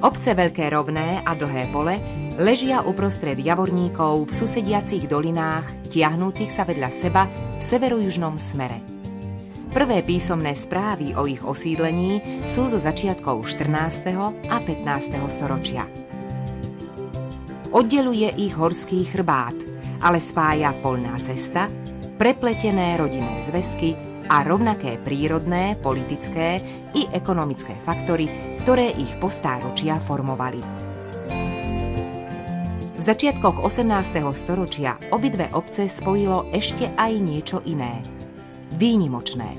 Obce Veľké Rovné a Dlhé Pole ležia uprostred javorníkov v susediacich dolinách, tiahnúcich sa vedľa seba v severojužnom smere. Prvé písomné správy o ich osídlení sú zo začiatkov 14. a 15. storočia. Oddeluje ich horský chrbát, ale spája poľná cesta, prepletené rodinné zväzky a rovnaké prírodné, politické i ekonomické faktory, ktoré ich po stáročia formovali. V začiatkoch 18. storočia obidve obce spojilo ešte aj niečo iné. Výnimočné.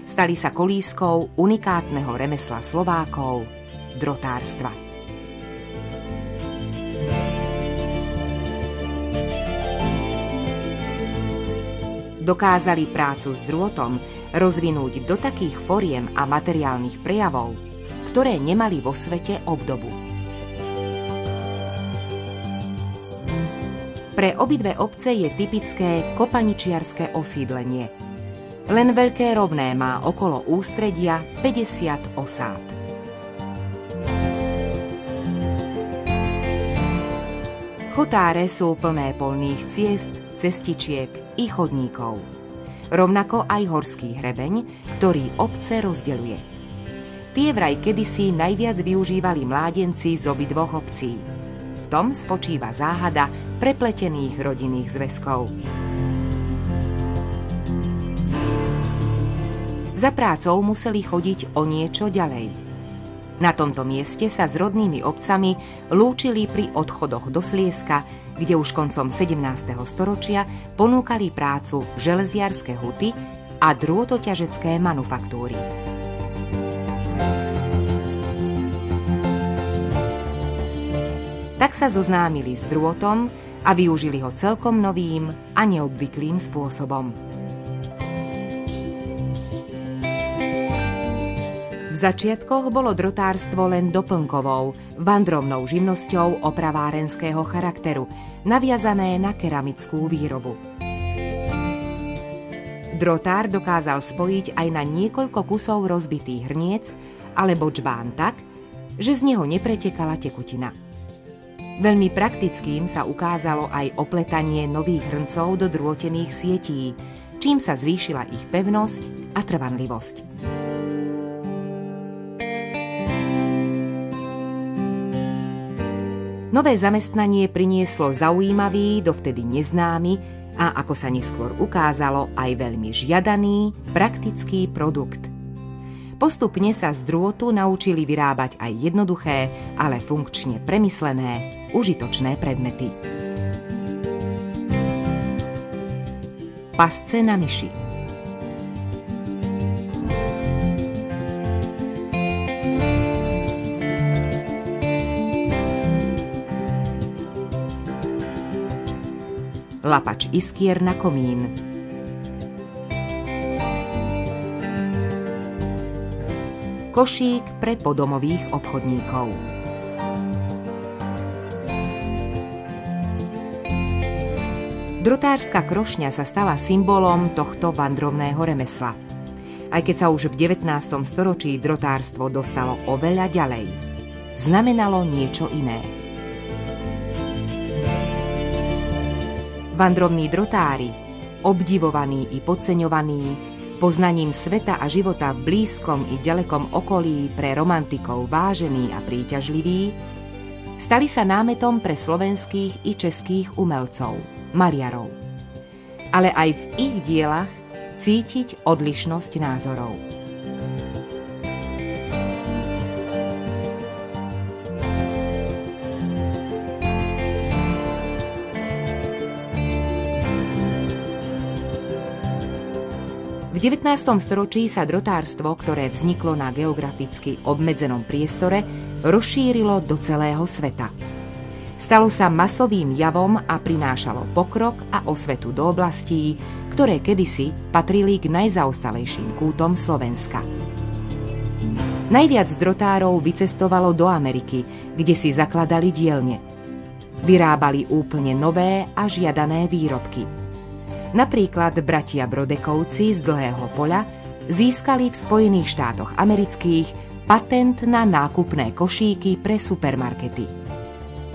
Stali sa kolískou unikátneho remesla Slovákov – drotárstva. Dokázali prácu s drôtom rozvinúť do takých foriem a materiálnych prejavov, ktoré nemali vo svete obdobu. Pre obidve obce je typické kopaničiarske osídlenie. Len Veľké Rovné má okolo ústredia 50 osád. Chotáre sú plné poľných ciest, cestičiek i chodníkov. Rovnako aj horský hrebeň, ktorý obce rozdeľuje. Tie vraj kedysi najviac využívali mládenci z obidvoch obcí. V tom spočíva záhada prepletených rodinných zväzkov. Za prácou museli chodiť o niečo ďalej. Na tomto mieste sa s rodnými obcami lúčili pri odchodoch do Slieska, kde už koncom 17. storočia ponúkali prácu železiarske huty a drôtoťažecké manufaktúry. Tak sa zoznámili s drôtom a využili ho celkom novým a neobvyklým spôsobom. V začiatkoch bolo drotárstvo len doplnkovou, vandrovnou živnosťou opravárenského charakteru, naviazané na keramickú výrobu. Drotár dokázal spojiť aj na niekoľko kusov rozbitých hrniec alebo džbán tak, že z neho nepretekala tekutina. Veľmi praktickým sa ukázalo aj opletanie nových hrncov do drôtených sietí, čím sa zvýšila ich pevnosť a trvanlivosť. Nové zamestnanie prinieslo zaujímavý, dovtedy neznámy a, ako sa neskôr ukázalo, aj veľmi žiadaný, praktický produkt. Postupne sa z drôtu naučili vyrábať aj jednoduché, ale funkčne premyslené, užitočné predmety. Pasce na myši. Lapač iskier na komín. Košík pre podomových obchodníkov. Drotárska krošňa sa stala symbolom tohto vandrovného remesla. Aj keď sa už v 19. storočí drotárstvo dostalo oveľa ďalej. Znamenalo niečo iné. Vandrovní drotári, obdivovaní i podceňovaní, poznaním sveta a života v blízkom i ďalekom okolí pre romantikov vážení a príťažliví, stali sa námetom pre slovenských i českých umelcov, maliarov. Ale aj v ich dielach cítiť odlišnosť názorov. V 19. storočí sa drotárstvo, ktoré vzniklo na geograficky obmedzenom priestore, rozšírilo do celého sveta. Stalo sa masovým javom a prinášalo pokrok a osvetu do oblastí, ktoré kedysi patrili k najzaostalejším kútom Slovenska. Najviac drotárov vycestovalo do Ameriky, kde si zakladali dielne. Vyrábali úplne nové a žiadané výrobky. Napríklad bratia Brodekovci z Dlhého Poľa získali v Spojených štátoch amerických patent na nákupné košíky pre supermarkety.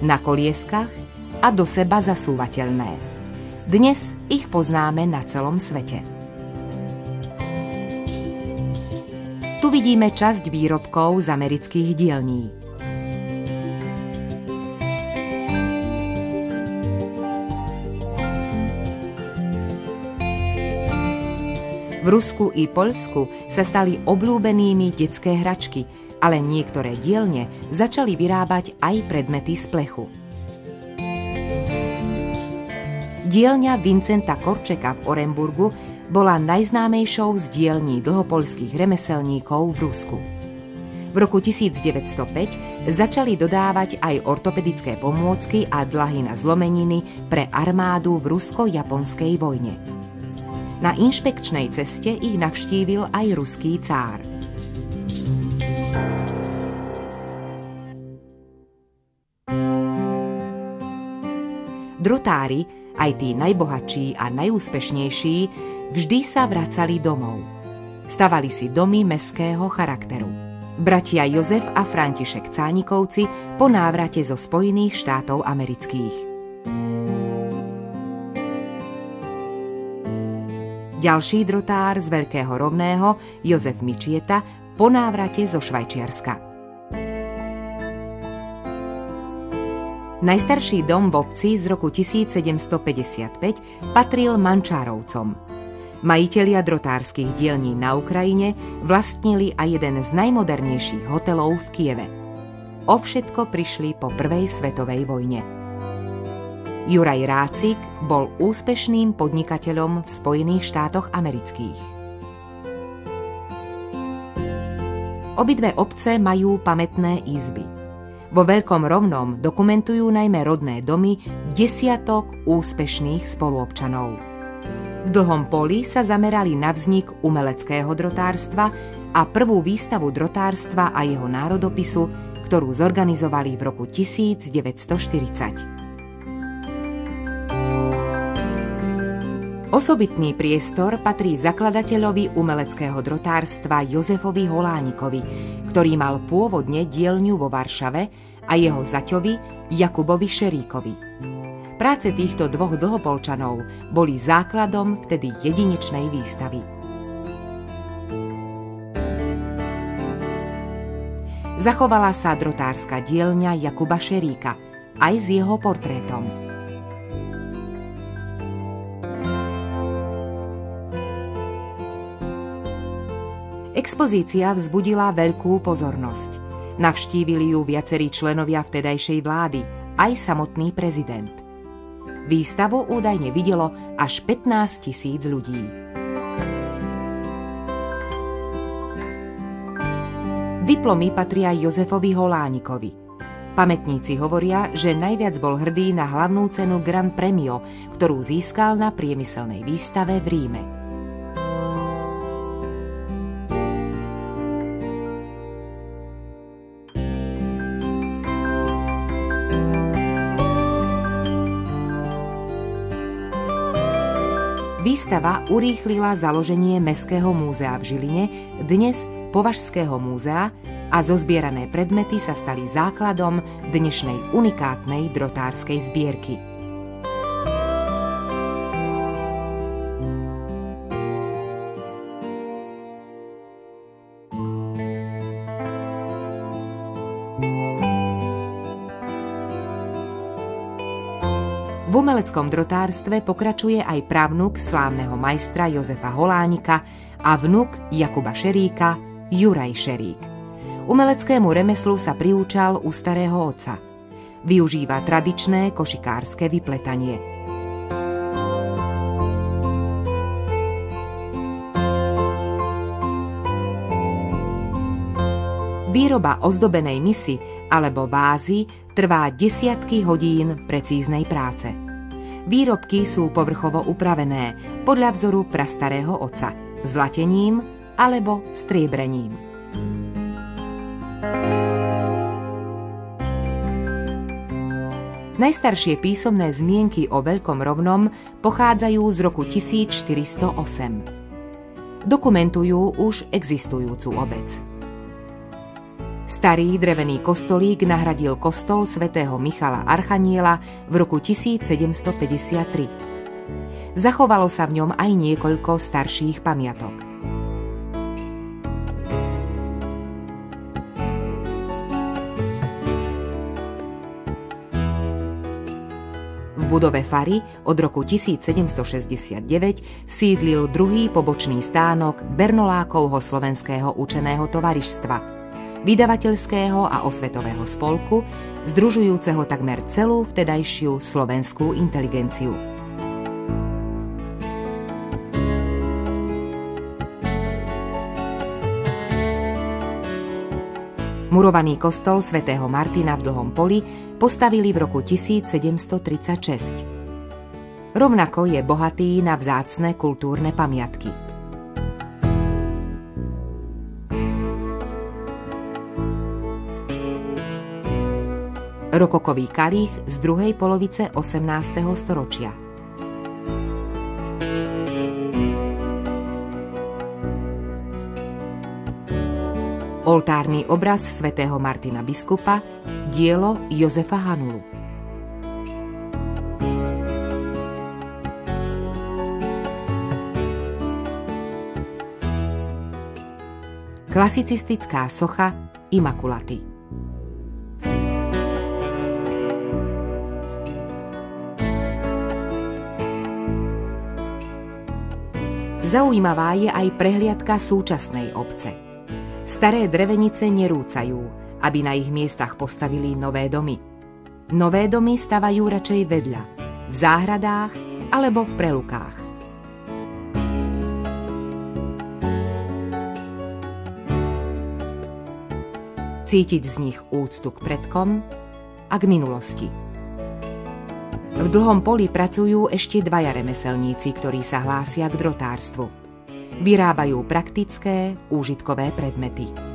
Na kolieskach a do seba zasúvateľné. Dnes ich poznáme na celom svete. Tu vidíme časť výrobkov z amerických dielní. V Rusku i Poľsku sa stali obľúbenými detské hračky, ale niektoré dielne začali vyrábať aj predmety z plechu. Dielňa Vincenta Korčeka v Orenburgu bola najznámejšou z dielní dlhopoľských remeselníkov v Rusku. V roku 1905 začali dodávať aj ortopedické pomôcky a dlahy na zlomeniny pre armádu v rusko-japonskej vojne. Na inšpekčnej ceste ich navštívil aj ruský cár. Drotári, aj tí najbohatší a najúspešnejší, vždy sa vracali domov. Stavali si domy mestského charakteru. Bratia Jozef a František Cánikovci po návrate zo Spojených štátov amerických. Ďalší drotár z Veľkého Rovného, Jozef Mičieta, po návrate zo Švajčiarska. Najstarší dom v obci z roku 1755 patril Mančárovcom. Majitelia drotárskych dielní na Ukrajine vlastnili aj jeden z najmodernejších hotelov v Kieve. O všetko prišli po prvej svetovej vojne. Juraj Rácik bol úspešným podnikateľom v Spojených štátoch amerických. Obidve obce majú pamätné izby. Vo Veľkom Rovnom dokumentujú najmä rodné domy desiatok úspešných spoluobčanov. V Dlhom Poli sa zamerali na vznik umeleckého drotárstva a prvú výstavu drotárstva a jeho národopisu, ktorú zorganizovali v roku 1940. Osobitný priestor patrí zakladateľovi umeleckého drotárstva Jozefovi Holánikovi, ktorý mal pôvodne dielňu vo Varšave, a jeho zaťovi Jakubovi Šeríkovi. Práce týchto dvoch dlhopolčanov boli základom vtedy jedinečnej výstavy. Zachovala sa drotárska dielňa Jakuba Šeríka aj s jeho portrétom. Expozícia vzbudila veľkú pozornosť. Navštívili ju viacerí členovia vtedajšej vlády, aj samotný prezident. Výstavu údajne videlo až 15 000 ľudí. Diplomy patria Jozefovi Holánikovi. Pamätníci hovoria, že najviac bol hrdý na hlavnú cenu Gran Premio, ktorú získal na priemyselnej výstave v Ríme. Výstava urýchlila založenie Mestského múzea v Žiline, dnes Považského múzea, a zozbierané predmety sa stali základom dnešnej unikátnej drotárskej zbierky. V umeleckom drotárstve pokračuje aj pravnuk slávneho majstra Jozefa Holánika a vnuk Jakuba Šeríka, Juraj Šerík. Umeleckému remeslu sa priúčal u starého otca. Využíva tradičné košikárske vypletanie. Výroba ozdobenej misy alebo vázy trvá desiatky hodín precíznej práce. Výrobky sú povrchovo upravené podľa vzoru prastarého otca, zlatením alebo striebrením. Najstaršie písomné zmienky o Veľkom Rovnom pochádzajú z roku 1408. Dokumentujú už existujúcu obec. Starý drevený kostolík nahradil kostol svätého Michala Archaniela v roku 1753. Zachovalo sa v ňom aj niekoľko starších pamiatok. V budove fary od roku 1769 sídlil druhý pobočný stánok Bernolákovho slovenského učeného tovarištva, vydavateľského a osvetového spolku, združujúceho takmer celú vtedajšiu slovenskú inteligenciu. Murovaný kostol svätého Martina v Dlhom Poli postavili v roku 1736. Rovnako je bohatý na vzácne kultúrne pamiatky. Rokokový kalich z druhej polovice 18. storočia. Oltárny obraz svätého Martina biskupa, dielo Jozefa Hanulu. Klasicistická socha Immaculaty. Zaujímavá je aj prehliadka súčasnej obce. Staré drevenice nerúcajú, aby na ich miestach postavili nové domy. Nové domy stavajú radšej vedľa, v záhradách alebo v prelukách. Cítiť z nich úctu k predkom a k minulosti. V Dlhom Poli pracujú ešte dvaja remeselníci, ktorí sa hlásia k drotárstvu. Vyrábajú praktické, úžitkové predmety.